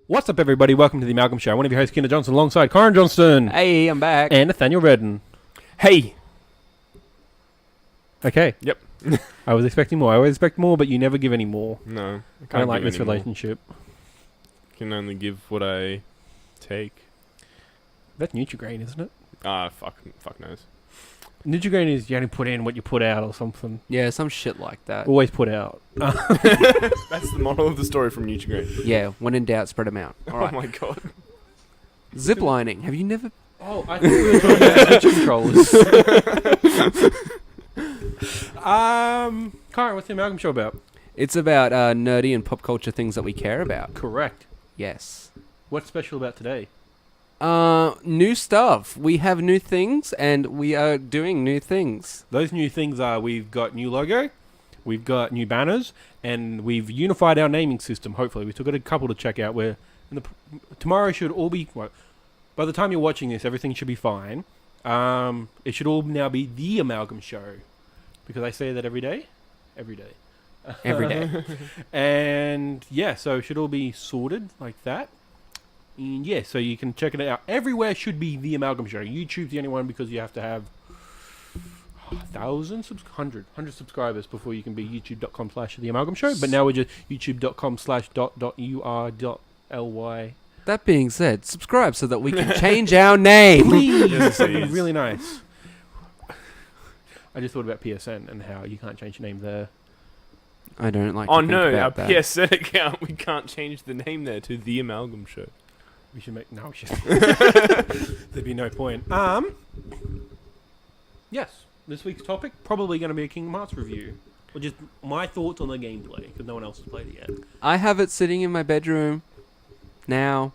What's up, everybody? Welcome to the Amalgam Show. One of your hosts, Keena Johnson, alongside Kyron Johnston. Hey, I'm back. And Nathaniel Redden. Hey. Okay. Yep. I was expecting more. I always expect more, but you never give any more. No. I don't like give this any more. relationship. Can only give what I take. That's Nutrigrain, isn't it? Fuck knows. Nutrigrain is you only put in what you put out or something. Yeah, some shit like that. Always put out. That's the moral of the story from Nutrigrain. Yeah, when in doubt, spread them out. All right. Oh my god. Zip lining. Have you never... Oh, I thought we were talking about pitch controllers. Kyron, what's the Amalgam Show about? It's about nerdy and pop culture things that we care about. Correct. Yes. What's special about today? New stuff. We have new things, and we are doing new things. Those new things are we've got new logo, we've got new banners, and we've unified our naming system, hopefully. We've still got a couple to check out where tomorrow should all be... Well, by the time you're watching this, everything should be fine. It should all now be the Amalgam Show. Because I say that every day. Every day. Every day. And yeah, so it should all be sorted like that. And yeah, so you can check it out. Everywhere should be the Amalgam Show. YouTube's the only one because you have to have 100 subscribers before you can be youtube.com/the Amalgam Show. But now we're just youtube.com/.ur.ly. That being said, subscribe so that we can change our name. Please, Yes, that'd be please. really nice. I just thought about PSN and how you can't change your name there. I don't like Oh to think no, our about that. PSN account, we can't change the name there to The Amalgam Show. We should make... No, we should. There'd be no point. Yes, this week's topic, probably going to be a Kingdom Hearts review. Or just my thoughts on the gameplay, because no one else has played it yet. I have it sitting in my bedroom now.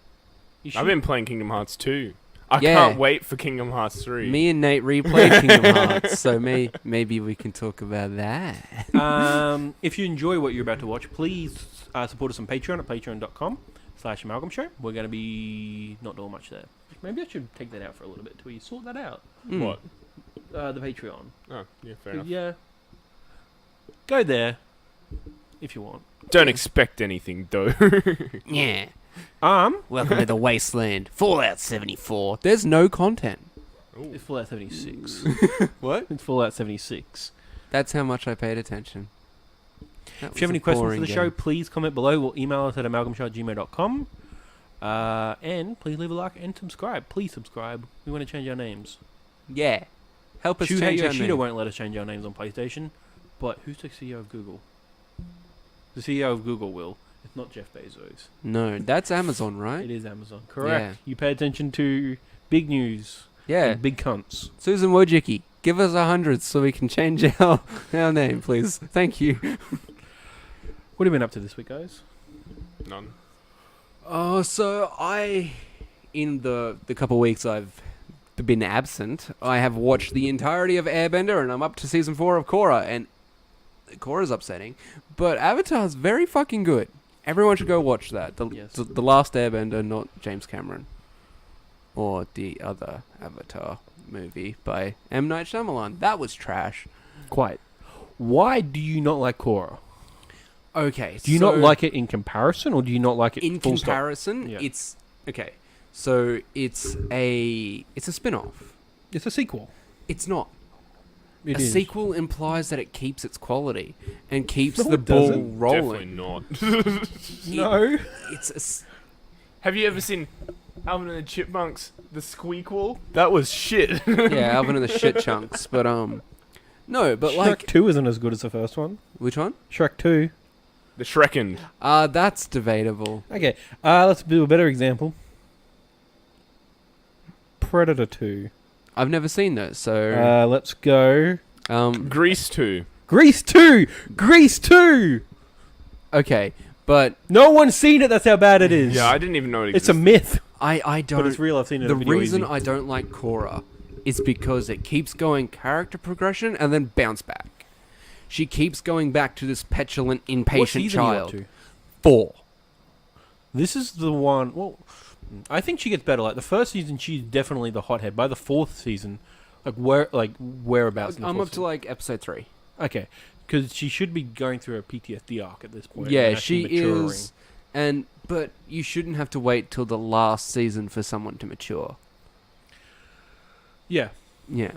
You should. I've been playing Kingdom Hearts 2. I Yeah. can't wait for Kingdom Hearts 3. Me and Nate replayed Kingdom Hearts, so maybe we can talk about that. If you enjoy what you're about to watch, please support us on Patreon at patreon.com/Amalgam Show. We're going to be not doing much there. Maybe I should take that out for a little bit till you sort that out. What? The Patreon. Oh, yeah, fair enough. Yeah. Go there if you want. Don't expect anything, though. Yeah. Um, Welcome to the wasteland. Fallout 74. There's no content. Ooh. it's Fallout 76. What? It's Fallout 76. That's how much I paid attention. If you have any questions for the show, please comment below or email us at amalgamshow@gmail.com. And please leave a like and subscribe. Please subscribe. We want to change our names. Yeah. Help us change our Yoshida name. won't let us change our names on PlayStation. But who's the CEO of Google? The CEO of Google will. It's not Jeff Bezos. No, that's Amazon, right? It is Amazon. Correct. Yeah. You pay attention to big news. Yeah. And big cunts. Susan Wojcicki, give us 100 so we can change our name, please. Thank you. What have you been up to this week, guys? None. Oh, so in the couple of weeks I've been absent, I have watched the entirety of Airbender, and I'm up to season 4 of Korra, and Korra's upsetting, but Avatar's very fucking good. Everyone should go watch that. Yes. The last Airbender, not James Cameron. Or the other Avatar movie by M. Night Shyamalan. That was trash. Quite. Why do you not like Korra? Okay, Do you not like it in comparison, or do you not like it in full stop? comparison? Yeah. It's okay. So it's a spin-off. It's a sequel. It's not. It A is. sequel implies that it keeps its quality and keeps No, the it ball doesn't. Definitely rolling. not. No. It's a s Have you ever seen Alvin and the Chipmunks, the Squeakquel? That was shit. yeah, Alvin and the shit chunks, but no, but Shrek like 2 isn't as good as the first one. which one? Shrek 2. The Shrekened. That's debatable. Okay. Let's do a better example. Predator 2. I've never seen those, so Let's go. Grease 2. Grease 2! Grease 2! okay, but No one's seen it, that's how bad it is. Yeah, I didn't even know it It's a existed. myth. I don't. But it's real, I've seen it The in a video reason easy. I don't like Korra is because it keeps going character progression and then bounce back. She keeps going back to this petulant, What impatient season are you up child. to? 4. This is the one... Well, I think she gets better. Like, the first season, she's definitely the hothead. By the 4th season, whereabouts in the I'm 4th up to like episode 3. Okay. Because she should be going through a PTSD arc at this point. Yeah, and actually she maturing. is But you shouldn't have to wait till the last season for someone to mature. Yeah. Yeah.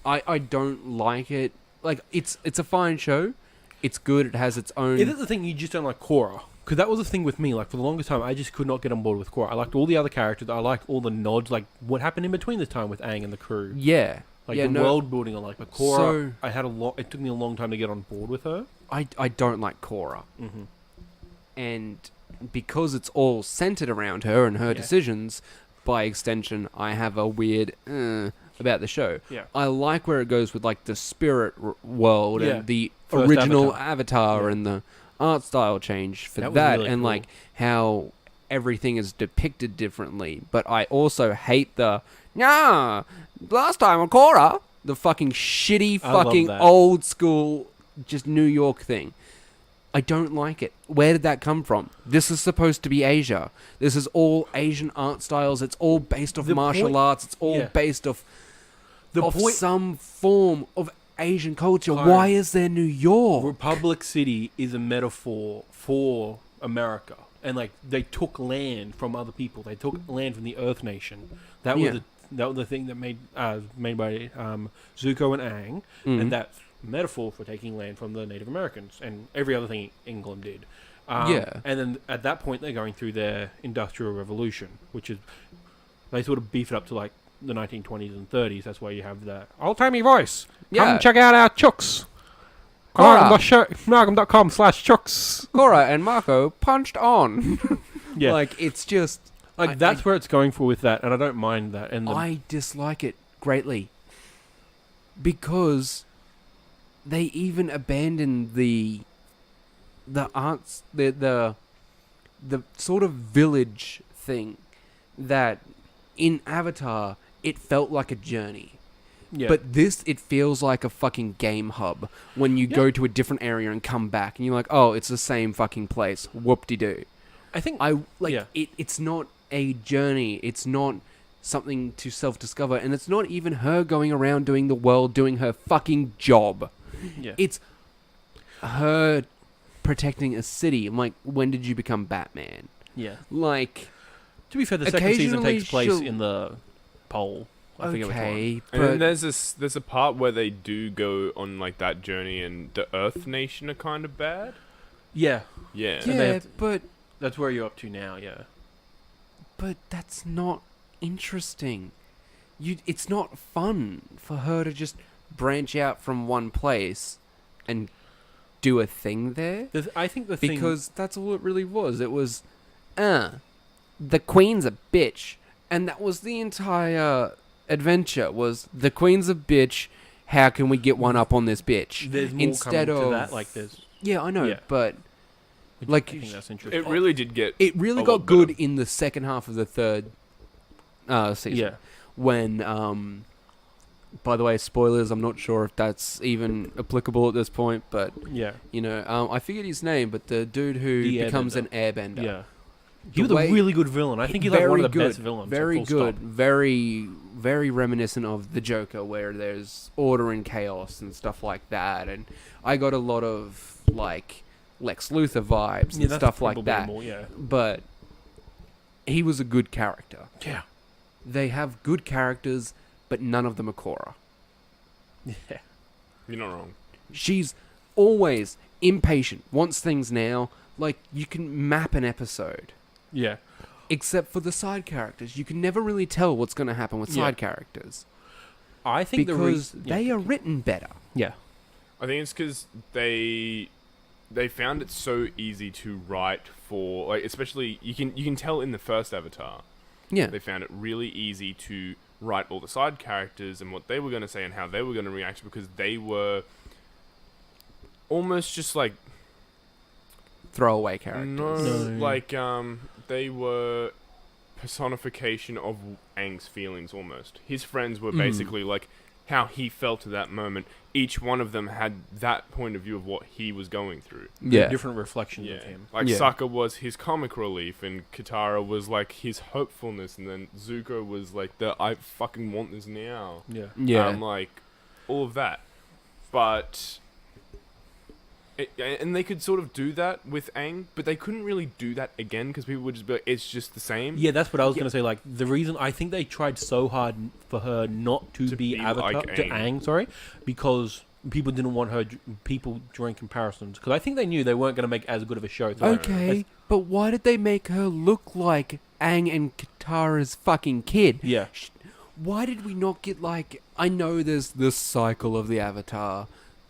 I don't like it. Like, it's a fine show. It's good. It has its own... Is it the thing you just don't like Korra? Because that was the thing with me. Like, for the longest time, I just could not get on board with Korra. I liked all the other characters. I liked all the nods. Like, what happened in between this time with Aang and the crew. Yeah. Like, yeah, the world building I like. But Korra, So- I had a lot... It took me a long time to get on board with her. I don't like Korra. Mm-hmm. And because it's all centered around her and her Yeah. decisions, by extension, I have a weird about the show. Yeah. I like where it goes with like the spirit world Yeah. and the First original Avatar. Avatar Yeah. and the art style change for That that, was really and cool. like how everything is depicted differently. But I also hate the last time on Korra, the fucking shitty I love fucking that. old school just New York thing. I don't like it. Where did that come from? This is supposed to be Asia. This is all Asian art styles. It's all based off The martial point- arts. It's all yeah. based off The of point... some form of Asian culture. Kyron. Why is there New York? Republic City is a metaphor for America. And, like, they took land from other people. They took land from the Earth Nation. That was Yeah. that was the thing that made by Zuko and Aang. Mhm. And that's metaphor for taking land from the Native Americans and every other thing England did. Yeah. And then at that point, they're going through their Industrial Revolution, which is... They sort of beef it up to, like, the 1920s and 30s. That's why you have the old-timey voice. Yeah. Come check out our chooks. Korra. Amalgam.com/chooks. Korra and Marco punched on. Yeah. Like, it's just... Like, that's where it's going for with that, and I don't mind that. And I dislike it greatly. Because they even abandoned the arts, the sort of village thing that in Avatar it felt like a journey. yeah. But this, it feels like a fucking game hub when you go to a different area and come back and you're like, oh, it's the same fucking place. Whoop-de-doo. I think... Like, it's not a journey. It's not something to self-discover. And it's not even her going around doing the world, doing her fucking job. yeah. It's her protecting a city. I'm like, when did you become Batman? yeah. Like, To be fair, the second season occasionally takes place she'll- in the pole. I forget which one. okay, And then but there's a part where they do go on like that journey, and the Earth Nation are kind of bad. Yeah. Yeah. and they yeah, have- but That's where you're up to now, yeah. that's not interesting. It's not fun for her to just branch out from one place and do a thing there. I think the thing... Because that's all it really was. It was, the queen's a bitch. And that was the entire adventure, was the queen's a bitch, how can we get one up on this bitch? There's more Instead coming of... to that. Like, there's... Yeah, I know, Yeah. but I like, think that's interesting. It really did get. it really a got lot better. good in the second half of the third season. Yeah. When, by the way, spoilers, I'm not sure if that's even applicable at this point, but, Yeah. you know, I figured his name, but the dude who The becomes airbender. an airbender. Yeah. He The was a way- really good villain. I think he's like one Very of the good, best villains. Very full good. stop. Very, very reminiscent of the Joker, where there's order and chaos and stuff like that. And I got a lot of like Lex Luthor vibes Yeah, and that's stuff like probably that. more, yeah. But he was a good character. Yeah. They have good characters, but none of them are Korra. Yeah. You're not wrong. She's always impatient, wants things now. Like, you can map an episode. Yeah. Except for the side characters. You can never really tell what's going to happen with Yeah. side characters. I think Because yeah. they are written better. Yeah. I think it's because they found it so easy to write for, like, especially you can tell in the first Avatar. Yeah. They found it really easy to write all the side characters and what they were going to say and how they were going to react, because they were almost just like Throwaway characters. no, No. like they were personification of Aang's feelings almost. His friends were basically like how he felt at that moment. Each one of them had that point of view of what he was going through. Yeah. Different reflections of Yeah, him. like Yeah. Sokka was his comic relief, and Katara was like his hopefulness, and then Zuko was like the I fucking want this now. Yeah. Yeah. Like all of that, but And they could sort of do that with Aang, but they couldn't really do that again because people would just be like, it's just the same. Yeah, that's what I was going to say. Like, the reason I think they tried so hard for her not to be Avatar, like to Aang. Aang, sorry, because people didn't want her, people drawing comparisons. Because I think they knew they weren't going to make as good of a show. So Okay, but why did they make her look like Aang and Katara's fucking kid? Yeah. Why did we not get, like... I know there's this cycle of the Avatar,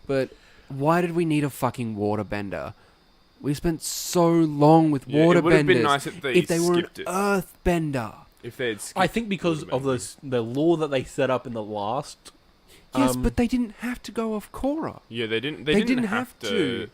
but why did we need a fucking waterbender? We spent so long with waterbenders. It would have been nice if they were an skipped it. earthbender. If they had skipped I think because of the law that they set up in the last... Yes, but they didn't have to go off Korra. Yeah, they didn't. They didn't have to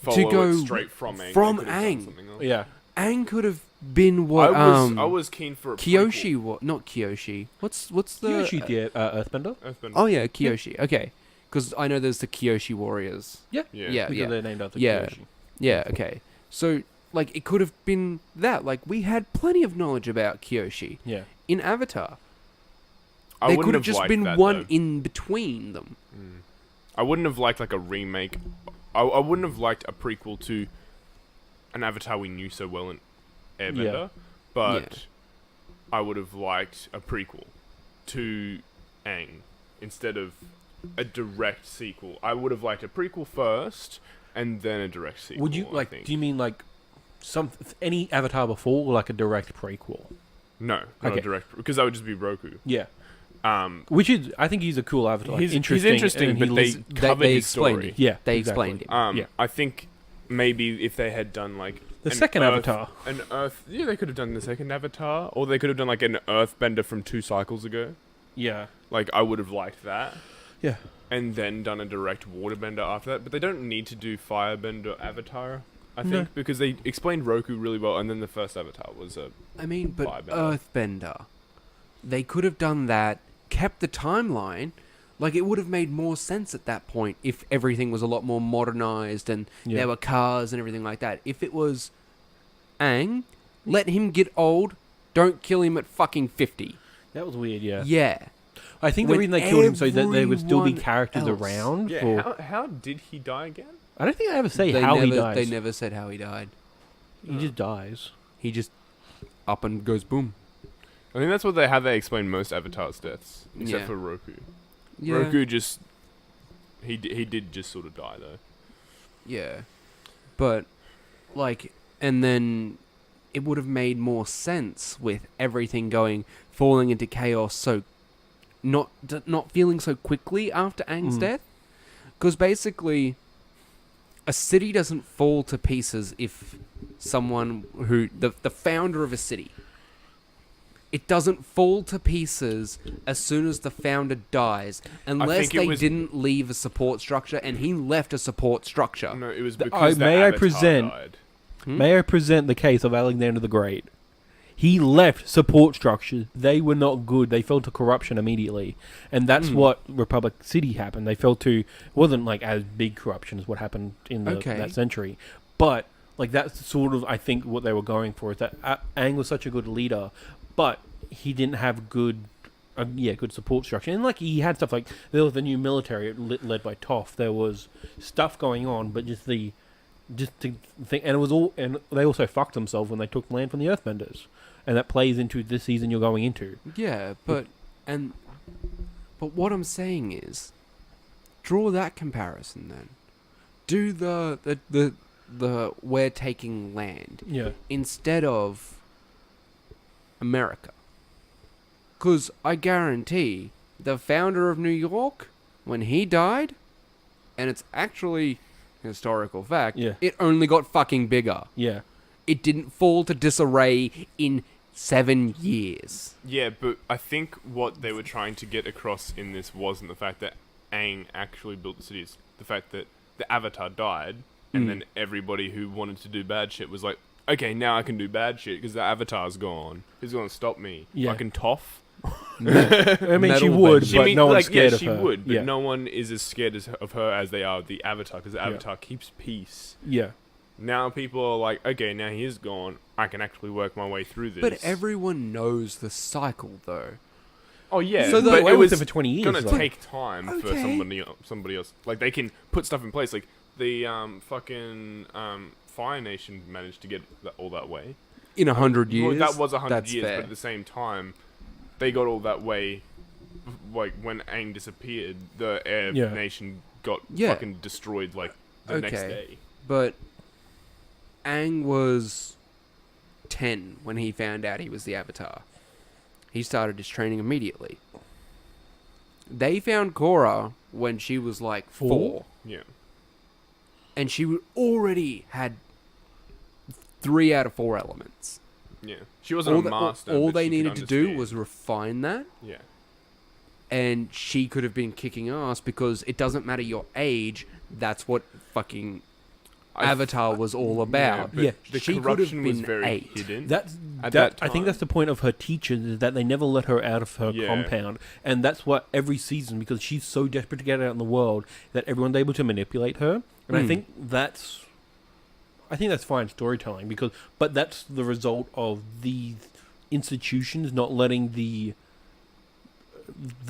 follow go it straight from Aang. from They could have done Aang. something else. Yeah. Aang could have been what I was keen for a Kyoshi. prequel. What? Not Kyoshi. What's the Kyoshi, the Earthbender. Earthbender. Oh yeah, Kyoshi. Okay, because I know there's the Kyoshi warriors. Yeah. Yeah. Because they're named after Yeah. Kyoshi. Yeah. Okay. So like it could have been that. Like we had plenty of knowledge about Kyoshi Yeah. in Avatar. I There wouldn't could have have just liked been that, one though. in between them. I wouldn't have liked like a remake. I wouldn't have liked a prequel to an Avatar we knew so well in Airbender, but I would have liked a prequel to Aang instead of a direct sequel. I would have liked a prequel first and then a direct sequel. Would you I like? think. Do you mean like any Avatar before, or like a direct prequel? No, not Okay. a direct because that would just be Roku. Yeah. Um, Which is, I think he's a cool Avatar. Like, he's interesting, interesting, and but he they lives- covered they his explained story. it. Yeah, They exactly. explained it. Yeah. I think maybe if they had done like The an second Earth- Avatar. an Earth, yeah, they could have done the second Avatar, or they could have done like an Earthbender from 2 cycles ago. Yeah. Like I would have liked that, Yeah. and then done a direct Waterbender after that. But they don't need to do Firebender Avatar, I think, No. because they explained Roku really well, and then the first Avatar was a I mean, but Firebender. Earthbender, they could have done that, kept the timeline. Like, it would have made more sense at that point if everything was a lot more modernized and Yeah. there were cars and everything like that. If it was Aang, let him get old, don't kill him at fucking 50. That was weird. Yeah. Yeah. I think the When reason they killed him so that there would still be everyone characters else- around. yeah. For, How did he die again? I don't think I ever say They how never, he dies. They never said how he died. He just dies. He just up and goes boom. I think that's how they explain most Avatar's deaths, except Yeah. for Roku. Yeah. Roku just he did just sort of die though. Yeah. But, like, and then it would have made more sense with everything falling into chaos so, not feeling so quickly after Aang's death. Because basically, a city doesn't fall to pieces if someone the founder of a city, it doesn't fall to pieces as soon as the founder dies, unless think it they was- didn't leave a support structure, and he left a support structure. No, it was The- because may I Avatar present- died. May I present the case of Alexander the Great? He left support structures. They were not good. They fell to corruption immediately. And that's what Republic City happened. They fell to... It wasn't like as big corruption as what happened in that century. But like that's sort of, I think, what they were going for. Is that Aang was such a good leader, but he didn't have good support structure. And like he had stuff like... There was the new military led by Toph. There was stuff going on, but just to think, and it was all, and they also fucked themselves when they took land from the Earthbenders, and that plays into this season you're going into. Yeah, but what I'm saying is, draw that comparison then. Do the we're taking land Yeah, instead of America. Because I guarantee the founder of New York, when he died, and it's actually historical fact, Yeah. it only got fucking bigger. yeah, It didn't fall to disarray in 7 years. Yeah, but I think what they were trying to get across in this wasn't the fact that Aang actually built the city. It's the fact that the Avatar died, and then everybody who wanted to do bad shit was like, okay, now I can do bad shit because the Avatar's gone. Who's going to stop me? Yeah. Fucking Toph? I mean, she Metal would, bending. but no one's scared of she her. would, but yeah. no one is as scared of her as they are of the Avatar, because the Avatar keeps peace. Yeah, Now people are like, okay, now he is gone, I can actually work my way through this. But everyone knows the cycle, though. Oh yeah, So but they it went was with it for 20 years. gonna like- take time for Okay. somebody else. Like they can put stuff in place. Like the fucking Fire Nation managed to get all that way. In 100 years, Well, that was 100 that's years, fair. but at the same time, they got all that way. Like when Aang disappeared, the Air Yeah. Nation got Yeah. fucking destroyed. Like the next Okay. day. But Aang was 10 when he found out he was the Avatar. He started his training immediately. They found Korra when she was like 4. Yeah. And she already had 3 out of 4 elements. Yeah. She wasn't a All master. all but they she could needed to do understand. was refine that, Yeah. and she could have been kicking ass because it doesn't matter your age. That's what fucking Avatar was all about. but Yeah. The She could have corruption was been very 8. hidden. That's At that. that I think that's time. the point of her teachers, is that they never let her out of her Yeah. compound, and that's what every season, because she's so desperate to get out in the world, that everyone's able to manipulate her. And I Hmm. think that's fine storytelling, but that's the result of these institutions not letting the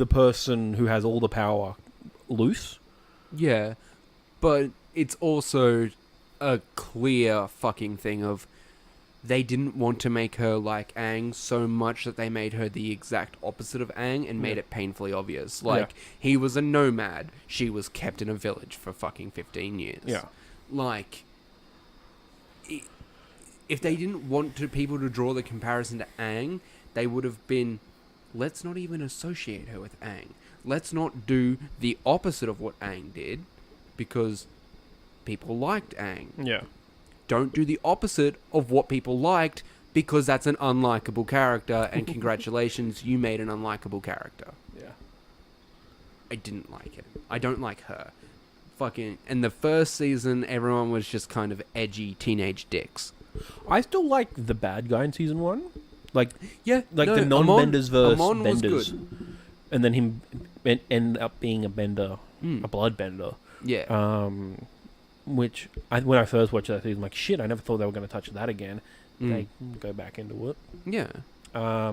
person who has all the power loose. Yeah, but it's also a clear fucking thing of they didn't want to make her like Aang so much that they made her the exact opposite of Aang and made Yeah. it painfully obvious. Like, he was a nomad. She was kept in a village for fucking 15 years. Yeah. Like, if they didn't want people to draw the comparison to Aang, they would have been, let's not even associate her with Aang. Let's not do the opposite of what Aang did, because people liked Aang. Yeah. Don't do the opposite of what people liked, because that's an unlikable character, and congratulations, you made an unlikable character. Yeah. I didn't like it. I don't like her. Fucking... And the first season, everyone was just kind of edgy teenage dicks. I still like the bad guy in season 1. Like, Yeah, the Amon- non-benders versus Amon was benders. good. And then him end up being a bender, Mm. a blood bender. Yeah. Which, when I first watched that season, I'm like, shit, I never thought they were going to touch that again. Mm. They go back into it. Yeah.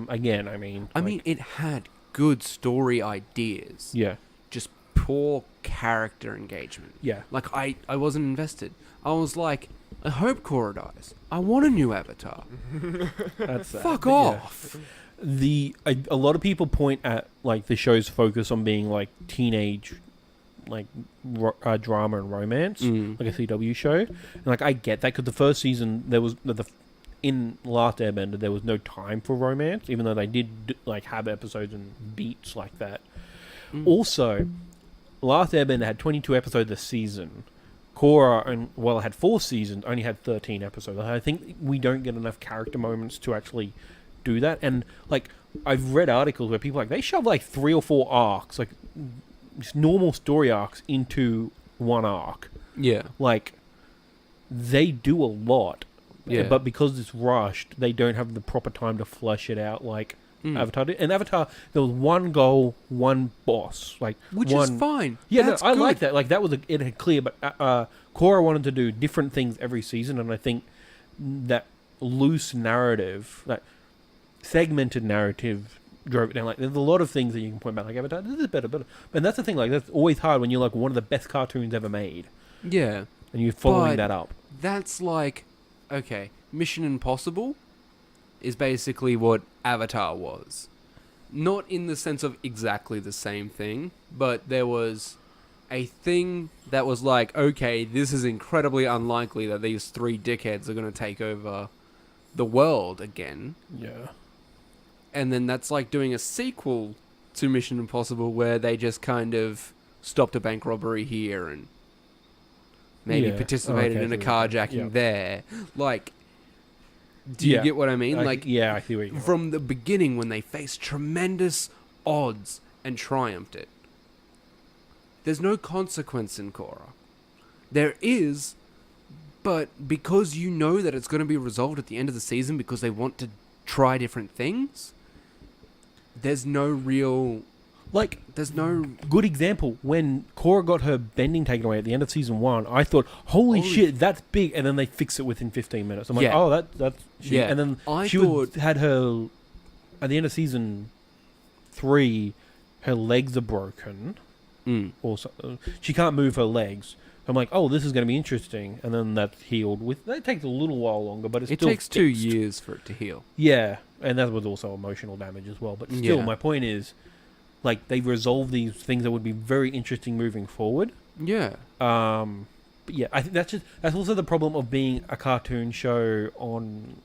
Again, I mean... I mean, it had good story ideas. Yeah. Just poor character engagement. Yeah. Like, I wasn't invested. I was like, I hope Korra dies. I want a new Avatar. That's sad, Fuck but yeah. off. A lot of people point at, like, the show's focus on being, like, teenage, like, drama and romance, Mm. like a CW show. And, like, I get that, because the first season, there was... in Last Airbender, there was no time for romance, even though they did, like, have episodes and beats like that. Mm. Also, Last Airbender had 22 episodes this season. Korra, it had 4 seasons, only had 13 episodes. I think we don't get enough character moments to actually do that. And, like, I've read articles where people, like, they shove, like, 3 or 4 arcs, like, just normal story arcs into one arc. Yeah. Like, they do a lot. Yeah. But because it's rushed, they don't have the proper time to flesh it out like Mm. Avatar did. And Avatar, there was one goal, one boss. Like, Which one... is fine. Yeah, That's I good. like that. Like, that was it had clear, but Korra wanted to do different things every season, and I think that loose narrative, that segmented narrative, drove it down. Like, there's a lot of things that you can point out, like Avatar, this is better. And that's the thing, like, that's always hard when you're, like, one of the best cartoons ever made, Yeah. and you're following But- that up. That's like, okay, Mission Impossible is basically what Avatar was. Not in the sense of exactly the same thing, but there was a thing that was like, okay, this is incredibly unlikely that these 3 dickheads are going to take over the world again. Yeah. And then that's like doing a sequel to Mission Impossible where they just kind of stopped a bank robbery here and maybe Yeah. participated Okay, in a so- carjacking yeah. there. Like, do you Yeah. get what I mean? Like, yeah, I see what you're from the beginning when they faced tremendous odds and triumphed it. There's no consequence in Korra. There is, but because you know that it's going to be resolved at the end of the season because they want to try different things, there's no real... Like, There's no... good example, when Korra got her bending taken away at the end of season 1, I thought, holy shit, that's big, and then they fix it within 15 minutes. I'm like, Yeah. oh, that's shit. Yeah. And then I she had her, at the end of season 3, her legs are broken, Mm. or she can't move her legs, I'm like, oh, this is going to be interesting, and then that's healed with. That takes a little while longer, but It still takes 2 fixed. years for it to heal. Yeah, and that was also emotional damage as well. But still, Yeah. my point is, like, they've resolved these things that would be very interesting moving forward. Yeah. But yeah, I think that's also the problem of being a cartoon show on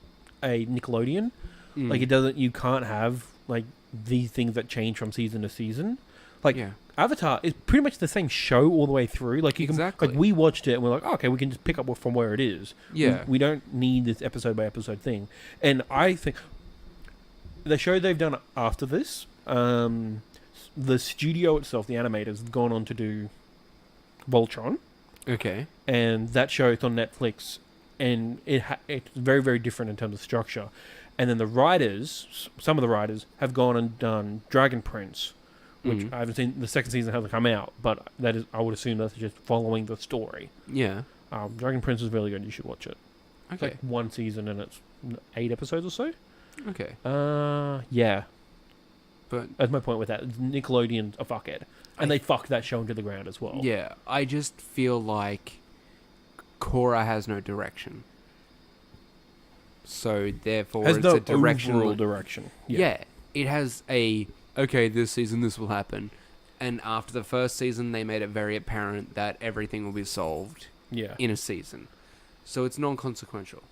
a Nickelodeon. Mm. Like, you can't have like these things that change from season to season. Like, yeah. Avatar is pretty much the same show all the way through. Like, you Exactly. can, like, we watched it and we're like, oh, okay, we can just pick up from where it is. Yeah. We don't need this episode by episode thing. And I think the show they've done after this, the studio itself, the animators, have gone on to do Voltron, Okay. and that show is on Netflix, and it's very, very different in terms of structure. And then the writers, some of the writers, have gone and done Dragon Prince, which Mhm. I haven't seen. The second season hasn't come out, but that is, I would assume that's just following the story. Yeah. Dragon Prince is really good. You should watch it. It's Okay. like one season and it's 8 episodes or so. Okay. Yeah. But That's my point with that. Nickelodeon's a fuckhead. And they fucked that show into the ground as well. yeah, I just feel like Korra has no direction. So therefore, Has it's no a direction. overall direction. Yeah, it has a okay. This season, this will happen, and after the first season, they made it very apparent that everything will be solved Yeah. in a season. So it's non-consequential.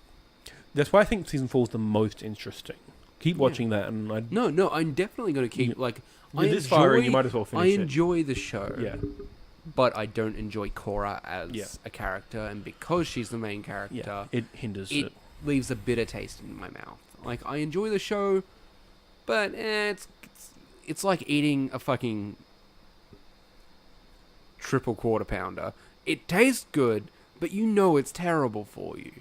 That's why I think season 4 is the most interesting. Keep Yeah. watching that, and I. No, I'm definitely going to keep like. You're this far in, you might as well I finish it. enjoy the show. Yeah. But I don't enjoy Korra as Yeah. a character, and because she's the main character, Yeah. It hinders it it. leaves a bitter taste in my mouth. Like, I enjoy the show, but it's like eating a fucking triple quarter pounder. It tastes good, but you know it's terrible for you.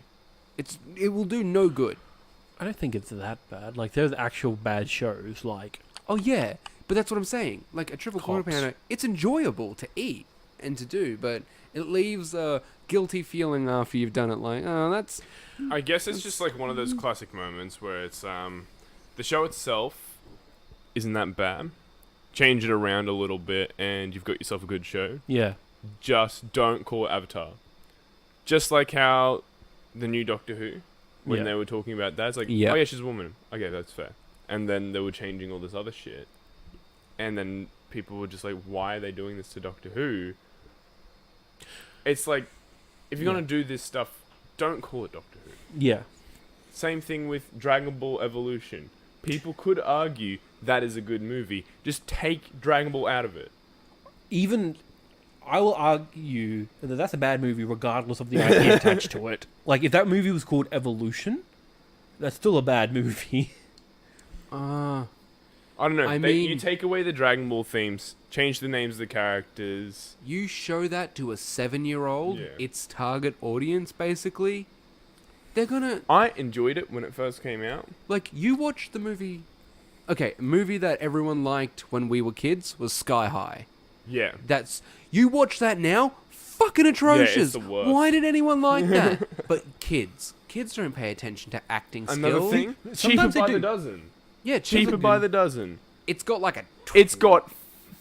It will do no good. I don't think it's that bad. Like, there's actual bad shows, like. Oh yeah, but that's what I'm saying. Like a triple quarter Cops. pounder, it's enjoyable to eat and to do, but it leaves a guilty feeling after you've done it. Like, oh, that's I guess it's just like one of those classic moments where it's the show itself isn't that bad. Change it around a little bit, and you've got yourself a good show. Yeah. Just don't call it Avatar. Just like how the new Doctor Who, when Yeah. they were talking about that, it's like, Yep. oh yeah, she's a woman. Okay, that's fair. And then they were changing all this other shit. And then people were just like, why are they doing this to Doctor Who? It's like, if you're Yeah. going to do this stuff, don't call it Doctor Who. Yeah. Same thing with Dragon Ball Evolution. People could argue that is a good movie. Just take Dragon Ball out of it. Even. I will argue that that's a bad movie regardless of the idea attached to it. Like, if that movie was called Evolution, that's still a bad movie. I don't know. I You mean- take away the Dragon Ball themes, change the names of the characters. you show that to a 7-year-old, Yeah. its target audience basically. They're gonna I enjoyed it when it first came out. like you watch the movie. Okay, a movie that everyone liked when we were kids was Sky High. Yeah. That's you watch that now, fucking atrocious. the worst. Why did anyone like that? But kids don't pay attention to acting Another skill. thing, cheaper Sometimes they by the do. dozen. Yeah, Cheaper by the dozen. It's got like a. It's got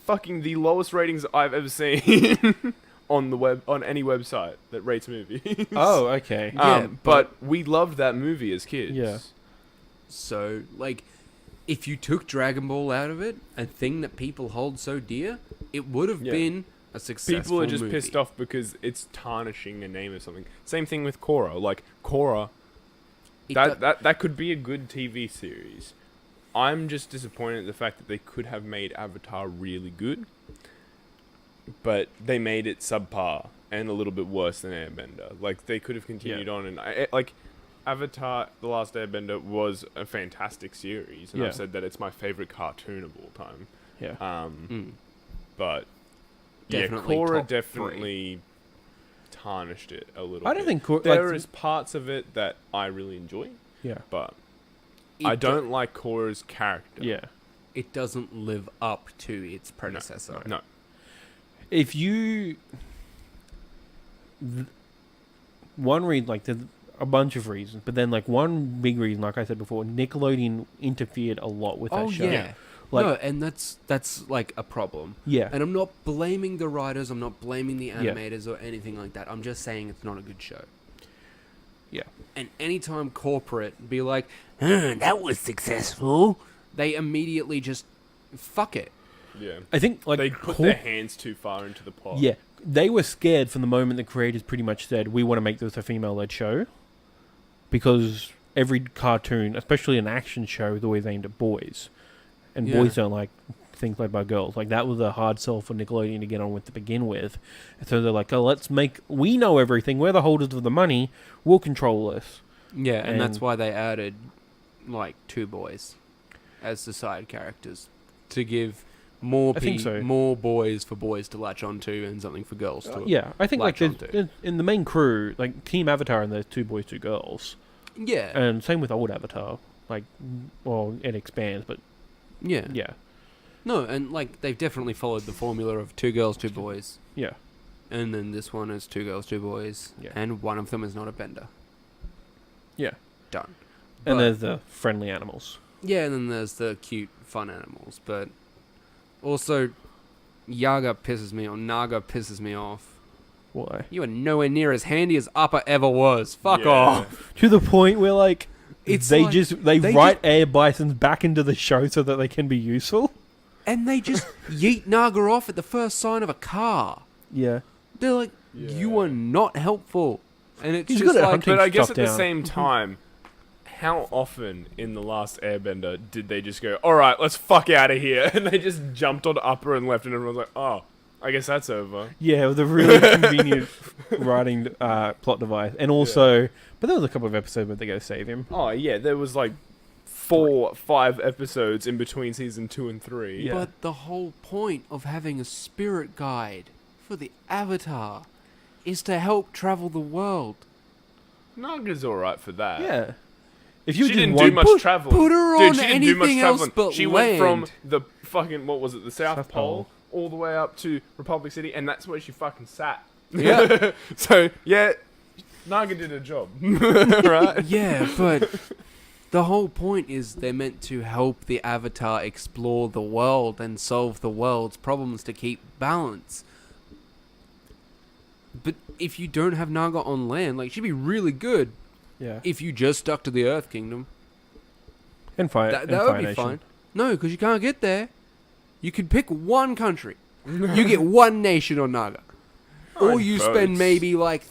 fucking the lowest ratings I've ever seen on the web, on any website that rates movies. Oh, okay. Yeah, but we loved that movie as kids. Yeah. So like, if you took Dragon Ball out of it, a thing that people hold so dear, it would have Yeah. been a successful People are just movie. pissed off because it's tarnishing the name of something. Same thing with Korra. Like Korra, It that, do- that could be a good TV series. I'm just disappointed at the fact that they could have made Avatar really good, but they made it subpar and a little bit worse than Airbender. Like they could have continued on, and like Avatar: The Last Airbender was a fantastic series, and Yeah. I've said that it's my favorite cartoon of all time. Yeah. But Definitely yeah, Korra top definitely tarnished it a little. I don't bit. think Korra- there like- is parts of it that I really enjoy, Yeah. but It I do- don't like Korra's character. Yeah. It doesn't live up to its predecessor. No. If you one reason, like, there's a bunch of reasons, but then like one big reason, like I said before, Nickelodeon interfered a lot with that Oh show. yeah. Like, no, and that's like a problem. yeah, And I'm not blaming the writers. I'm not blaming the Yeah. animators or anything like that. I'm just saying it's not a good show. yeah. And anytime corporate be like, that was successful, they immediately just fuck it. Yeah. I think like They put their hands too far into the pot. yeah, they were scared from the moment the creators pretty much said we want to make this a female-led show, because every cartoon, especially an action show, is always aimed at boys, and Yeah. boys don't like things played by girls. Like that was a hard sell for Nickelodeon to get on with to begin with. And so they're like, oh, we know everything. We're the holders of the money. We'll control this. Yeah, and that's And- why they added like 2 boys as the side characters to give more I think so. more boys for boys to latch onto and something for girls to. Yeah, I think like latch onto. in the main crew, like Team Avatar, and there's 2 boys, 2 girls, Yeah. and same with old Avatar. Like, well, it expands, but Yeah. yeah, No, and like they've definitely followed the formula of 2 girls, 2 boys. yeah, And then this one is 2 girls, 2 boys. Yeah. And one of them is not a bender. yeah. Done. And But- there's the friendly animals. Yeah, and then there's the cute, fun animals. But also, Naga pisses me off. Why? You are nowhere near as handy as Appa ever was. Fuck Yeah. off. To the point where like It's they like- just they write air bisons back into the show so that they can be useful. And they just yeet Naga off at the first sign of a car. Yeah. They're like, you Yeah. are not helpful. And it's He's just good at like, hunting. But I guess stuff at the down. same time, how often in the last Airbender did they just go, all right, let's fuck out of here? And they just jumped on Upper and left, and everyone's like, oh, I guess that's over. Yeah, it was a really convenient writing plot device. And also, but there was a couple of episodes where they go save him. Oh, yeah, there was like 4, 5 episodes in between season 2 and 3. Yeah. but the whole point of having a spirit guide for the Avatar is to help travel the world. Naga's alright for that. Yeah. If you She just didn't want- do much traveling. put her Dude, on she didn't do much anything else traveling. but She went from land. the fucking, what was it, the South, South Pole, Pole. all the way up to Republic City, and that's where she fucking sat. Yeah. So, yeah, Naga did her job. Right? Yeah, but the whole point is they're meant to help the Avatar explore the world and solve the world's problems to keep balance. But if you don't have Naga on land, like, she'd be really good Yeah. if you just stuck to the Earth Kingdom. And fire. That and would Fire be Nation. fine. No, because you can't get there. You can pick one country. You get one nation on Naga. Or you spend boats. maybe like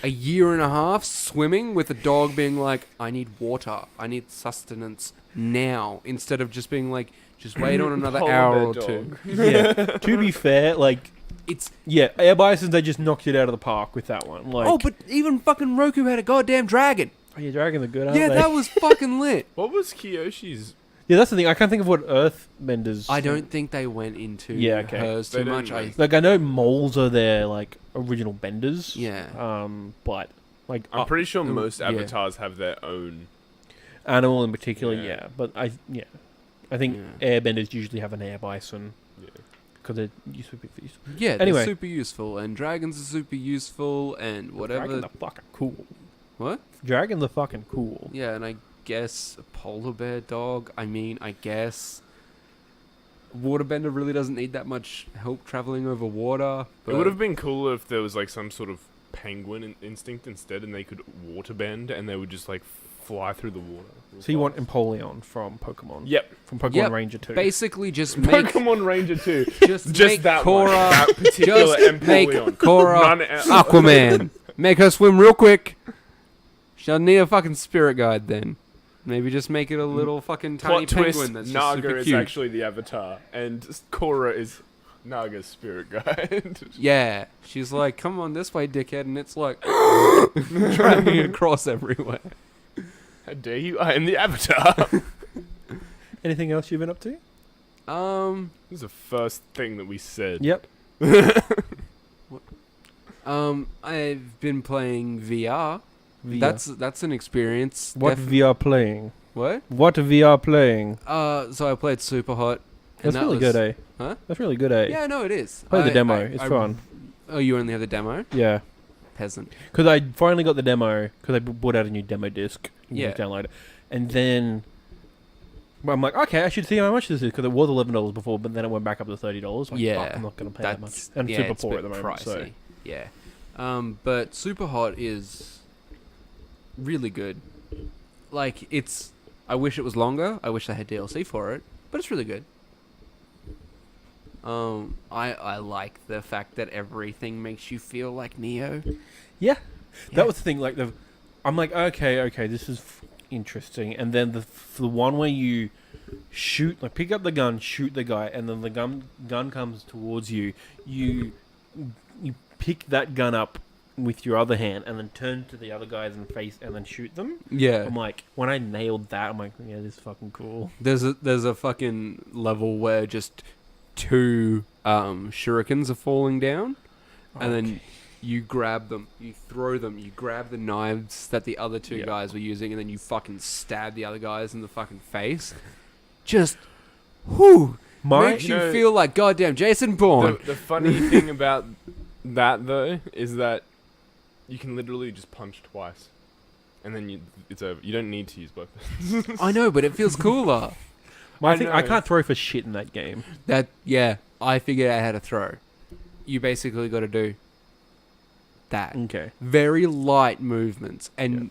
a year and a half swimming with a dog being like, I need water. I need sustenance now. Instead of just being like, just wait on another Polar hour bear or dog. two. Yeah. To be fair, like, It's yeah, air bisons, they just knocked it out of the park with that one. Like, oh, but even fucking Roku had a goddamn dragon. oh, yeah, dragons are good, aren't Yeah, they? that was fucking lit. What was Kiyoshi's? Yeah, that's the thing. I can't think of what Earthbenders. I don't think they went into Yeah, okay. hers They too didn't much. really. Like, I know moles are their like original benders. Yeah. But like I'm pretty sure mm, most yeah. avatars have their own. animal in particular, Yeah. yeah. But I think Yeah. airbenders usually have an air bison Yeah. because they're useful for use. Yeah, Anyway. they're super useful, and dragons are super useful, and whatever. Dragons are fucking cool. What? Dragons are fucking cool. Yeah, and I guess a polar bear dog. I mean, I guess waterbender really doesn't need that much help traveling over water. It would have been cooler if there was like some sort of penguin instinct instead, and they could waterbend, and they would just like fly through the water. So you want Empoleon from Pokemon? Yep. From Pokemon Yep. Ranger 2. basically just make Pokemon Ranger 2. just Just make that one. Korra, That particular just make Empoleon. Korra None Aquaman. Make her swim real quick. She'll need a fucking spirit guide then. Maybe just make it a little fucking tiny Plot twist, penguin that's just Naga super is cute. actually the avatar, and Korra is Naga's spirit guide. Yeah, she's like, "Come on this way, dickhead," and it's like dragging across everywhere. How dare you? I am the avatar. Anything else you've been up to? This is the first thing that we said. Yep. I've been playing VR. VR. That's an experience. What VR playing? What? What VR playing? So I played Superhot. That's really good, eh? Huh? That's really good, eh? Yeah, no, it is. Play the demo. It's fun. Oh, you only have the demo? Yeah. Peasant. Because I finally got the demo because I bought out a new demo disc. You Yeah. can download it, and then But I'm like, okay, I should see how much this is because it was $11 before, but then it went back up to $30. Like, Yeah, fuck, I'm not going to pay that much. That's And yeah, super it's a poor bit at the moment. pricey. So Yeah, but Superhot is really good. Like it's. I wish it was longer. I wish they had DLC for it, but it's really good. I like the fact that everything makes you feel like Neo. yeah, Yeah. that was the thing. Like I'm like, okay, this is interesting. And then the one where you shoot, like pick up the gun, shoot the guy, and then the gun comes towards you. You pick that gun up with your other hand, and then turn to the other guys and face, and then shoot them. Yeah, I'm like, when I nailed that, I'm like, yeah, this is fucking cool. there's a fucking level where just two shurikens are falling down, and then you grab them, you throw them, you grab the knives that the other two Yeah. guys were using, and then you fucking stab the other guys in the fucking face. Just, whoo, makes you You know, feel like goddamn Jason Bourne. The funny thing about that though is that you can literally just punch twice, and then it's over. You don't need to use both. I know, but it feels cooler. I know. can't throw for shit in that game. I figured out how to throw. You basically got to do that. Okay. Very light movements, and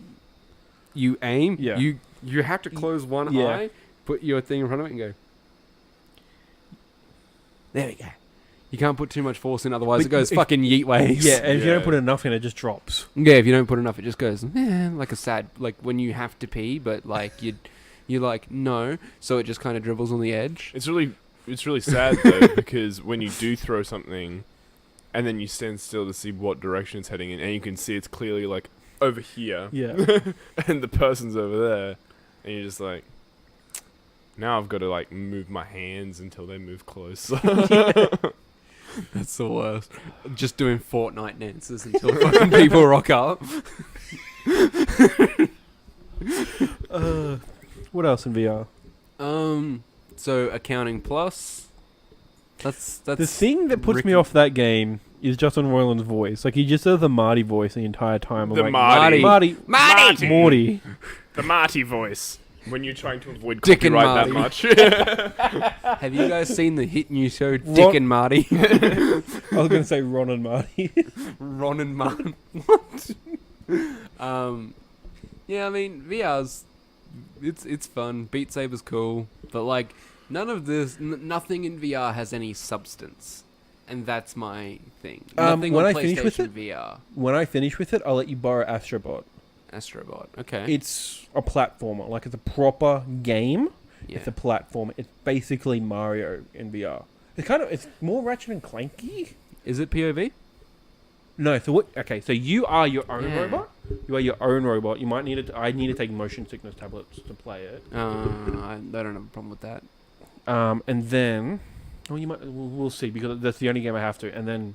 you aim. Yeah. You have to close one Yeah. eye, put your thing in front of it, and go. There we go. You can't put too much force in, otherwise But it goes if- fucking yeet waves. Yeah, and if you don't Yeah. put enough in, it just drops. Yeah, if you don't put enough, it just goes like a sad, like when you have to pee, but like you're like no, so it just kind of dribbles on the edge. It's really sad though because when you do throw something, and then you stand still to see what direction it's heading in, and you can see it's clearly like over here, Yeah. and the person's over there, and you're just like, now I've got to like move my hands until they move close. That's the worst. Just doing Fortnite dances until fucking people rock up. What else in VR? So Accounting Plus. That's The thing that puts me off that game is Justin Roiland's voice. Like, he just does the Marty voice the entire time. I'm The like, Marty. Marty! Morty. The Marty voice. When you're trying to avoid Dick and copyright that much. Have you guys seen the hit new show Dick and Marty? I was going to say Ron and Marty. Ron and Martin. What? Yeah, I mean VR's it's fun. Beat Saber's cool, but like none of this, nothing in VR has any substance, and that's my thing. Nothing when on I finish with PlayStation it? VR. When I finish with it, I'll let you borrow Astrobot. Astrobot. Okay. It's a platformer. Like, it's a proper game. Yeah. It's a platformer. It's basically Mario in VR. It's more Ratchet and Clanky. Is it POV? No, so what? Okay, so you are your own Yeah. robot. You are your own robot. You might need it. I need to take motion sickness tablets to play it. I don't have a problem with that. And then, you might. We'll see, because that's the only game I have to. And then,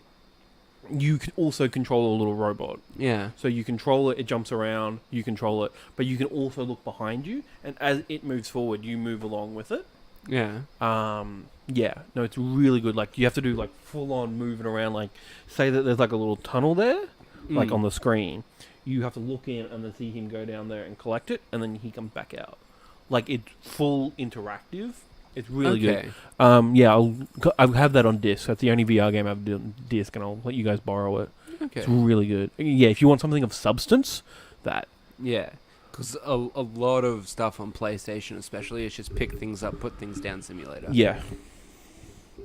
you can also control a little robot. Yeah. So you control it. It jumps around. You control it, but you can also look behind you, and as it moves forward, you move along with it. Yeah. Yeah, no, it's really good. Like, you have to do like full on moving around. Like, say that there's like a little tunnel there, like on the screen. You have to look in and then see him go down there and collect it, and then he comes back out. Like, it's full interactive. It's really good. Yeah, I'll have that on disc. That's the only VR game I have on disc, and I'll let you guys borrow it. Okay. It's really good. Yeah, if you want something of substance, that. Yeah. Because a lot of stuff on PlayStation, especially, is just pick things up, put things down simulator. Yeah.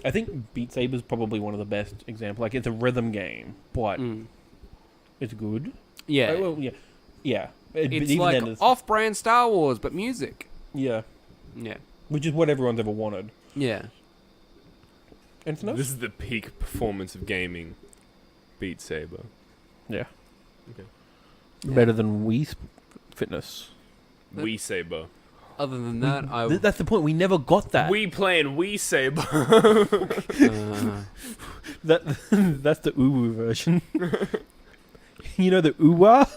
I think Beat Saber is probably one of the best examples. Like, it's a rhythm game, but it's good. Yeah. Well, yeah. Yeah. It's even like then, it's- off-brand Star Wars, but music. Yeah. Yeah. Which is what everyone's ever wanted. Yeah. Anything else? This is the peak performance of gaming. Beat Saber. Yeah. Okay. Better than Wii Fitness. Wii Saber. Other than that, That's the point. We never got that. We playing Wii Saber. That's the uwu version. You know the uwa?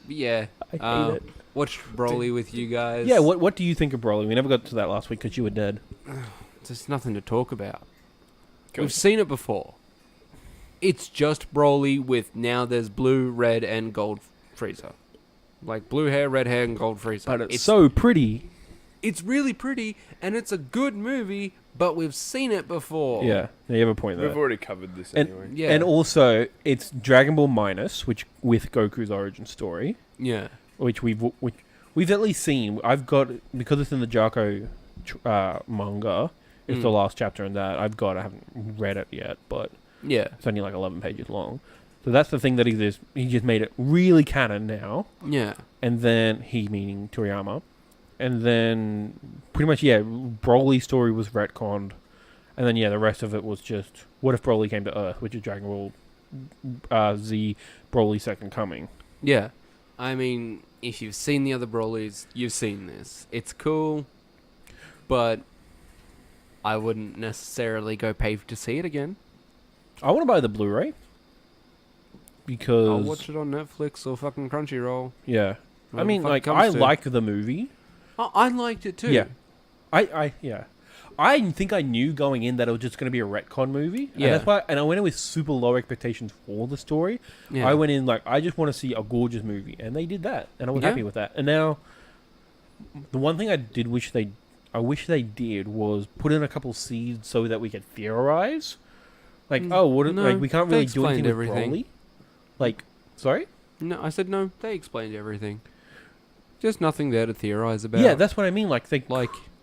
yeah. I hate it. Watched Broly with you guys. Yeah, what do you think of Broly? We never got to that last week because you were dead. There's nothing to talk about. Cool. We've seen it before. It's just Broly with now there's blue, red, and gold Frieza. Like blue hair, red hair, and gold Frieza. But it's so pretty. it's really pretty and it's a good movie, but we've seen it before. Yeah, you have a point there. We've already covered this And- anyway. Yeah. And also, it's Dragon Ball Minus, which with Goku's origin story, Yeah. which we've at least seen. I've got, because it's in the Jarko manga. It's the last chapter in that. I haven't read it yet, but Yeah. it's only like 11 pages long. So that's the thing that he just made it really canon now. Yeah. And then he, meaning Toriyama. And then pretty much, Broly's story was retconned. And then, the rest of it was just, what if Broly came to Earth, which is Dragon Ball Z Broly Second Coming. Yeah. I mean, if you've seen the other Brolys, you've seen this. It's cool, but I wouldn't necessarily go pay to see it again. I want to buy the Blu-ray. Because... I'll watch it on Netflix or fucking Crunchyroll. Yeah. I Whatever mean, the fuck like, comes I to. like the movie. I liked it too. Yeah. I think I knew going in that it was just going to be a retcon movie. Yeah. And that's why, and I went in with super low expectations for the story. Yeah. I went in like, I just want to see a gorgeous movie. And they did that. And I was Yeah. happy with that. And now, the one thing I wish they did was put in a couple seeds so that we could theorize. Like, No, like, we can't they really do anything explained with everything. Broly. Like, sorry? No, I said no. They explained everything. Just nothing there to theorize about. Yeah, that's what I mean. Like,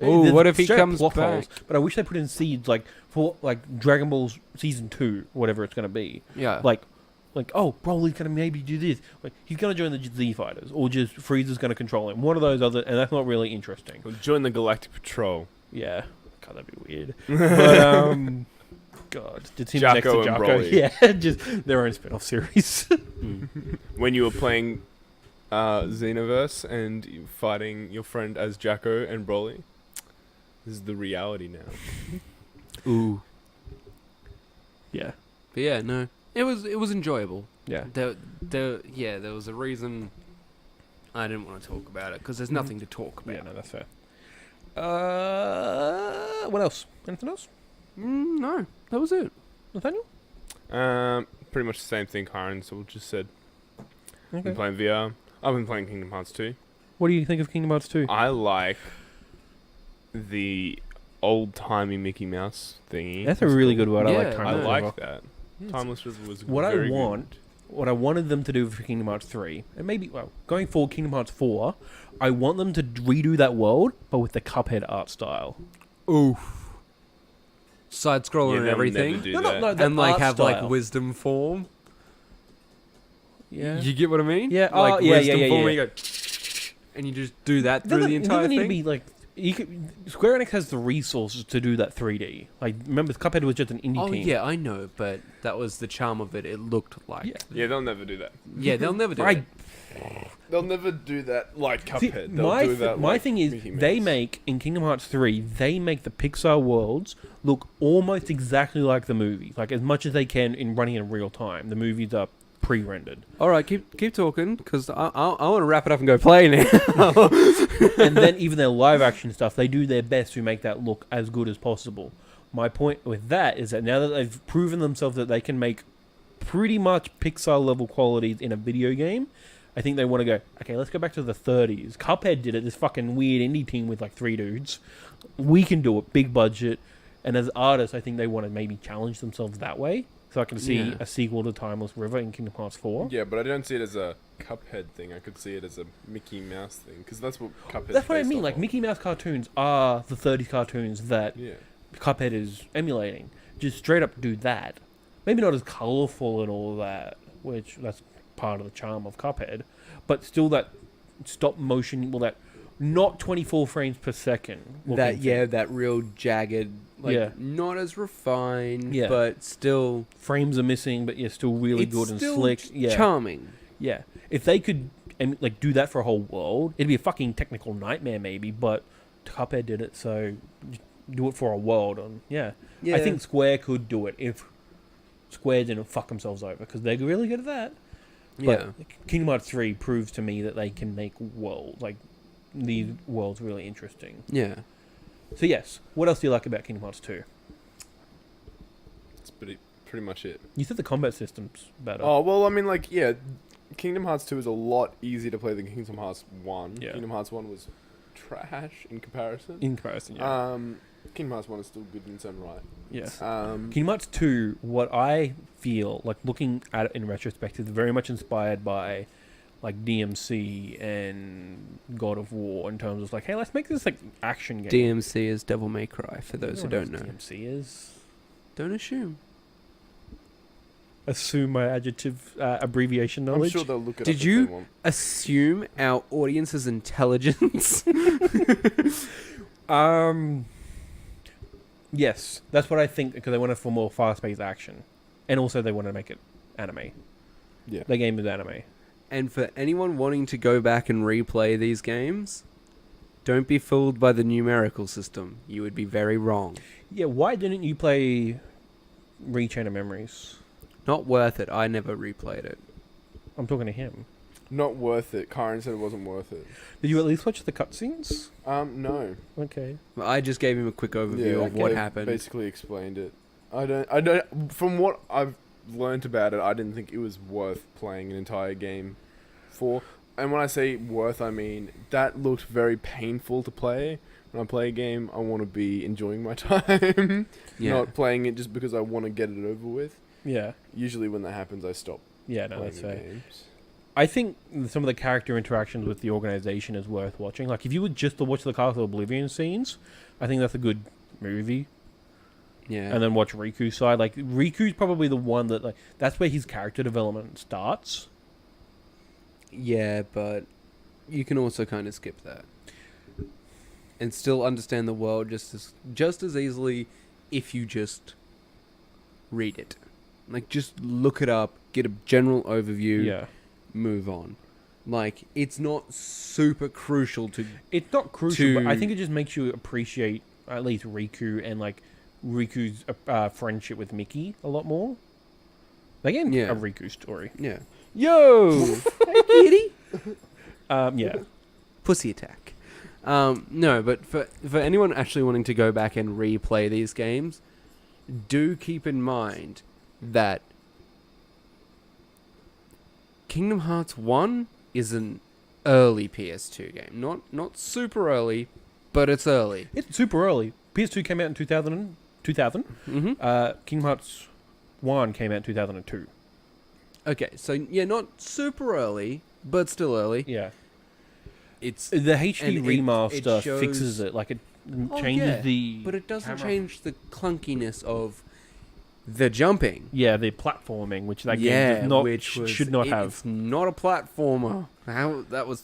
oh, there's what if he straight up comes plot back? holes, but I wish they put in seeds, like, for, like, Dragon Ball's Season 2, whatever it's going to be. Yeah. Like, oh, Broly's going to maybe do this. Like, he's going to join the Z Fighters, or just Frieza's going to control him. One of those other, and that's not really interesting. Join the Galactic Patrol. Yeah. God, that'd be weird. But, God, did seem next to Jacko and Jacko. Broly. Yeah, just their own spin-off series. When you were playing Xenoverse and you fighting your friend as Jacko and Broly. This is the reality now. Ooh. Yeah. But yeah, no. It was enjoyable. Yeah. There was a reason I didn't want to talk about it because there's nothing to talk about. Yeah, no, that's fair. What else? Anything else? No, that was it. Nathaniel? Pretty much the same thing Kyron so just said. Okay. Been playing VR. I've been playing Kingdom Hearts 2. What do you think of Kingdom Hearts 2? I like the old-timey Mickey Mouse thingy. That's a really good one. I like Yeah, Timeless. I as well. like that. Timeless was What I very want, what I wanted them to do for Kingdom Hearts 3, and maybe, going forward, Kingdom Hearts 4, I want them to redo that world, but with the Cuphead art style. Oof. Side scroller and they'll everything. never do No, that. no, the And like art have style. like wisdom form. Yeah. You get what I mean? Yeah, Like oh, yeah, wisdom yeah, form yeah. where you go and you just do that through the It entire doesn't need to thing. be like Square Enix has the resources to do that 3D. Like, remember, Cuphead was just an indie Oh team. yeah, I know, but that was the charm of it. It looked like. Yeah. Yeah, they'll never do that. Yeah, they'll never do I- it. They'll never do that like See, Cuphead. They'll do that my like thing is, Mickey they Mouse. make in Kingdom Hearts 3, they make the Pixar worlds look almost exactly like the movie, like as much as they can in running in real time. The movies are pre-rendered, All right, keep talking because I want to wrap it up and go play now. and then even their live action stuff, they do their best to make that look as good as possible. My point with that is that now that they've proven themselves that they can make pretty much Pixar level qualities in a video game, I think they want to go, okay, let's go back to the 30s. Cuphead did it, this fucking weird indie team with like 3 dudes. We can do it, big budget. And as artists, I think they want to maybe challenge themselves that way. So I can see Yeah. a sequel to Timeless River in Kingdom Hearts 4. Yeah, but I don't see it as a Cuphead thing. I could see it as a Mickey Mouse thing because that's what Cuphead. That's what I mean. Like, Mickey Mouse cartoons are the 30s cartoons that Yeah. Cuphead is emulating. Just straight up do that. Maybe not as colourful and all of that, which that's part of the charm of Cuphead, but still that stop motion, well, that not 24 frames per second. looking thing. That real jagged, like Yeah. not as refined, Yeah. but still Frames are missing, but you're still really it's good and still slick. Yeah, charming. yeah. If they could like do that for a whole world, it'd be a fucking technical nightmare, maybe. But Cuphead did it, so just do it for a world. And yeah, I think Square could do it if Square didn't fuck themselves over because they're really good at that. But Kingdom Hearts 3 proves to me that they can make these worlds really interesting. Yeah. So yes, what else do you like about Kingdom Hearts 2? That's pretty much it. You said the combat system's better. Oh well, I mean, like yeah, Kingdom Hearts 2 is a lot easier to play than Kingdom Hearts 1. Yeah. Kingdom Hearts 1 was trash in comparison. In comparison, yeah. Kingdom Hearts 1 is still good in its own right. Yeah. Um, Kingdom Hearts 2, what I feel, like looking at it in retrospect, is very much inspired by like DMC and God of War in terms of like, hey, let's make this like action game. DMC is Devil May Cry, for those who don't know. DMC is. Don't assume. Assume my adjective abbreviation I'm knowledge. sure they'll look it Did up you- if they want. Assume our audience's intelligence. Yes, that's what I think, because they want it for more fast-paced action, and also they want to make it anime. Yeah. The game is anime. And for anyone wanting to go back and replay these games, don't be fooled by the numerical system. You would be very wrong. Yeah, why didn't you play Rechain of Memories? Not worth it. I never replayed it. I'm talking to him. Not worth it. Kyron said it wasn't worth it. Did you at least watch the cutscenes? No. Okay. I just gave him a quick overview of what happened. Basically explained it. I don't. From what I've learnt about it, I didn't think it was worth playing an entire game for. And when I say worth, I mean that looked very painful to play. When I play a game, I want to be enjoying my time, Yeah. not playing it just because I want to get it over with. Yeah. Usually, when that happens, I stop Yeah, no, playing that's the fair. games. I think some of the character interactions with the organization is worth watching. Like, if you were just to watch the Castle Oblivion scenes, I think that's a good movie. Yeah. And then watch Riku's side. Like, Riku's probably the one that, like, that's where his character development starts. Yeah, but you can also kind of skip that. And still understand the world just as easily if you just read it. Like, just look it up, get a general overview, Yeah. move on. Like, it's not super crucial to... It's not crucial, but I To- think it just makes you appreciate at least Riku and, like, Riku's friendship with Mickey a lot more. Again, Yeah. a Riku story. Yeah. Yo! Hey, kitty! Yeah. Pussy attack. No, but for anyone actually wanting to go back and replay these games, do keep in mind that Kingdom Hearts 1 is an early PS2 game. Not super early, but it's early. It's super early. PS2 came out in 2000. Mm-hmm. Kingdom Hearts 1 came out in 2002. Okay, so yeah, not super early, but still early. Yeah. It's The HD And remaster it shows- fixes it. Like, it Oh, changes yeah, the... but it doesn't camera. change the clunkiness of the jumping. Yeah, the platforming, which that game Yeah, does not, which was, should not have. It's not a platformer.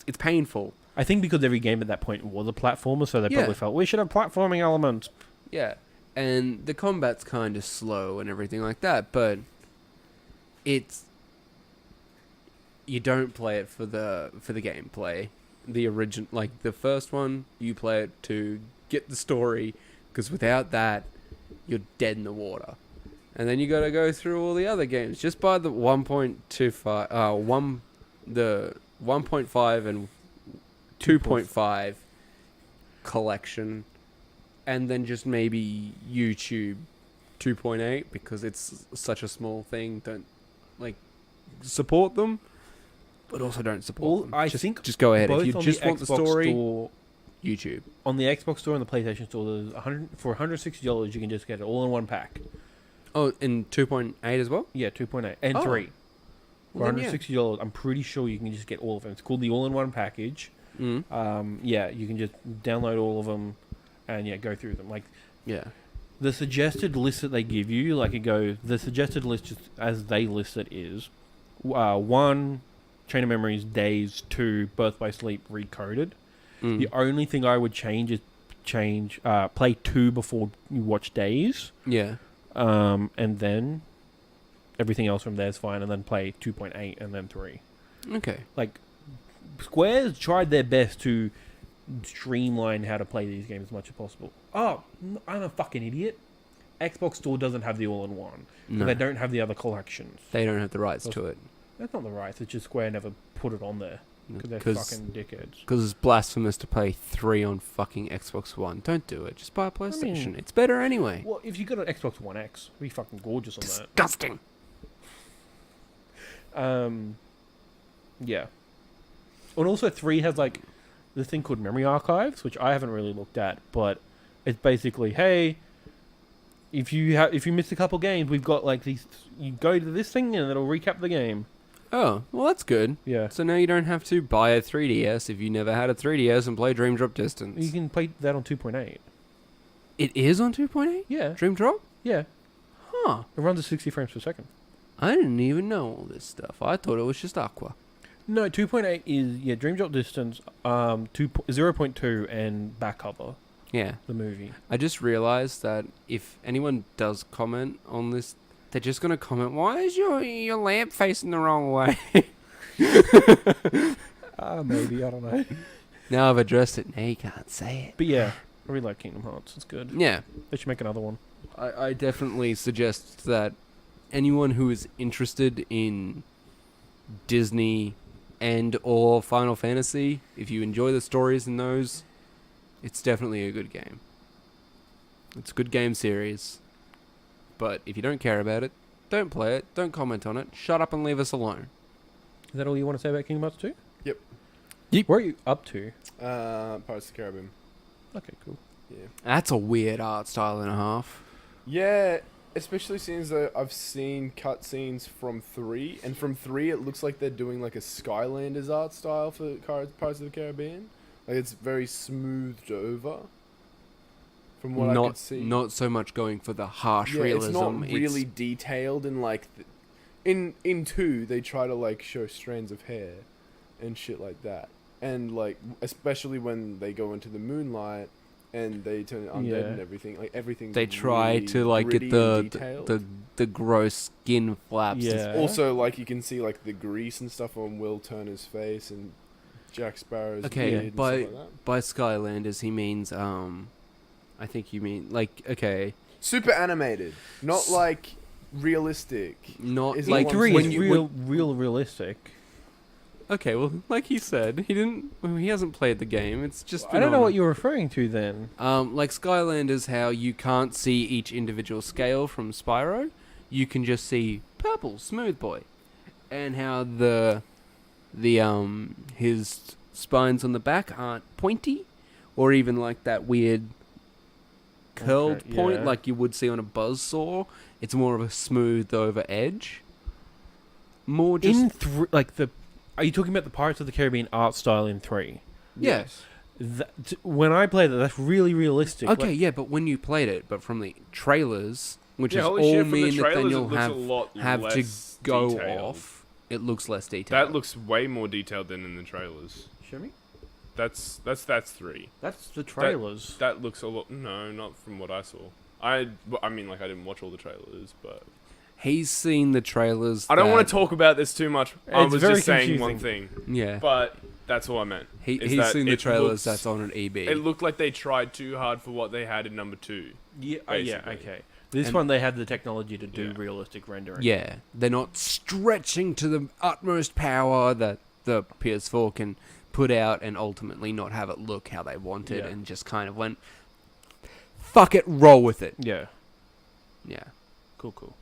It's painful. I think because every game at that point was a platformer, so they Yeah. probably felt, we should have platforming elements. Yeah, and the combat's kind of slow and everything like that, but it's you don't play it for the gameplay. The original, like the first one, you play it to get the story, because without that, you're dead in the water. And then you got to go through all the other games. Just buy the 1.25, the 1.5 and 2.5 collection, and then just maybe YouTube 2.8, because it's such a small thing. Don't support them, but also don't support them. I just, think just go ahead both if you on just the want the Xbox story. Store, YouTube. on the Xbox Store and the PlayStation Store, there's $160. You can just get it all in one pack. Oh, and 2.8 as well. Yeah, 2.8 and Oh. 3 for Well, then, yeah. $160. I'm pretty sure you can just get all of them. It's called the all-in-one package. Mm. Yeah, you can just download all of them and go through them. Like, Yeah. the suggested list that they give you, the suggested list just as they list it is 1, Chain of Memories, Days, 2, Birth by Sleep, Recoded. Mm. The only thing I would change is play 2 before you watch Days, Yeah. and then everything else from there is fine, and then play 2.8 and then 3. Okay. Like, Square's tried their best to streamline how to play these games as much as possible. Oh, I'm a fucking idiot. Xbox Store doesn't have the all-in-one. No. They don't have the other collections. They don't have the rights to it. That's not the rights. It's just Square never put it on there because they're fucking dickheads. Because it's blasphemous to play 3 on fucking Xbox One. Don't do it. Just buy a PlayStation. mean- It's better anyway. Well, if you got an Xbox One X, it'd be fucking gorgeous on Disgusting. that. Yeah. And also 3 has this thing called Memory Archives, which I haven't really looked at, but it's basically, hey, if you missed a couple games, we've got like these. You go to this thing and it'll recap the game. Oh, well, that's good. Yeah. So now you don't have to buy a 3DS if you never had a 3DS and play Dream Drop Distance. You can play that on 2.8. It is on 2.8? Yeah. Dream Drop? Yeah. Huh. It runs at 60 frames per second. I didn't even know all this stuff. I thought it was just Aqua. No, 2.8 is Dream Drop Distance, 0.2 and back cover Yeah. the movie. I just realized that if anyone does comment on this, they're just going to comment, why is your lamp facing the wrong way? Maybe, I don't know. Now I've addressed it. Now you can't say it. But yeah, I really like Kingdom Hearts. It's good. Yeah. They should make another one. I definitely suggest that anyone who is interested in Disney and or Final Fantasy, if you enjoy the stories in those, it's definitely a good game. It's a good game series. But if you don't care about it, don't play it, don't comment on it, shut up and leave us alone. Is that all you want to say about Kingdom Hearts 2? Yep. Where are you up to? Pirates of the Caribbean. Okay, cool. Yeah. That's a weird art style and a half. Yeah, especially since I've seen cutscenes from 3, and from 3 it looks like they're doing like a Skylanders art style for Pirates of the Caribbean. Like it's very smoothed over. From what I could see. Not so much going for the harsh realism. It's not really detailed, and like in 2 they try to like show strands of hair and shit like that, and like especially when they go into the moonlight and they turn undead and everything, like everything's they try really to like get detailed. the gross skin flaps. Yeah. Also, like you can see like the grease and stuff on Will Turner's face and Jack Sparrow's Okay, beard and by stuff like that. by Skylanders he means I think you mean like okay, Super animated, not like realistic. not Is it like one Three when is you- realistic. okay, well, like he said, he hasn't played the game. It's just I don't know what you're referring to then. like Skylanders, how you can't see each individual scale from Spyro, you can just see purple, Smooth Boy, and how the his spines on the back aren't pointy, or even like that weird curled Okay, point yeah. like you would see on a buzzsaw. It's more of a smooth over edge. More just Are you talking about the Pirates of the Caribbean art style in 3? yeah. When I played that, that's really realistic. Okay, yeah, but when you played it, but from the trailers, which is holy all shit, from me the and trailers, Nathaniel it looks a lot have to less go detailed. off, it looks less detailed. That looks way more detailed than in the trailers. Show me. That's 3. That's the trailers. That looks a lot. No, not from what I saw. I mean, like I didn't watch all the trailers, but He's seen the trailers. I don't want to talk about this too much. I It's was very just saying confusing. one thing, Yeah, but that's all I meant. is he's that seen the it trailers. looks- That's on an EB. It looked like they tried too hard for what they had in number 2. Yeah, basically. okay. This And- one, they had the technology to do Yeah. realistic rendering. Yeah, they're not stretching to the utmost power that the PS4 can put out and ultimately not have it look how they wanted, Yeah. and just kind of went, fuck it, roll with it. Yeah. Yeah. Cool.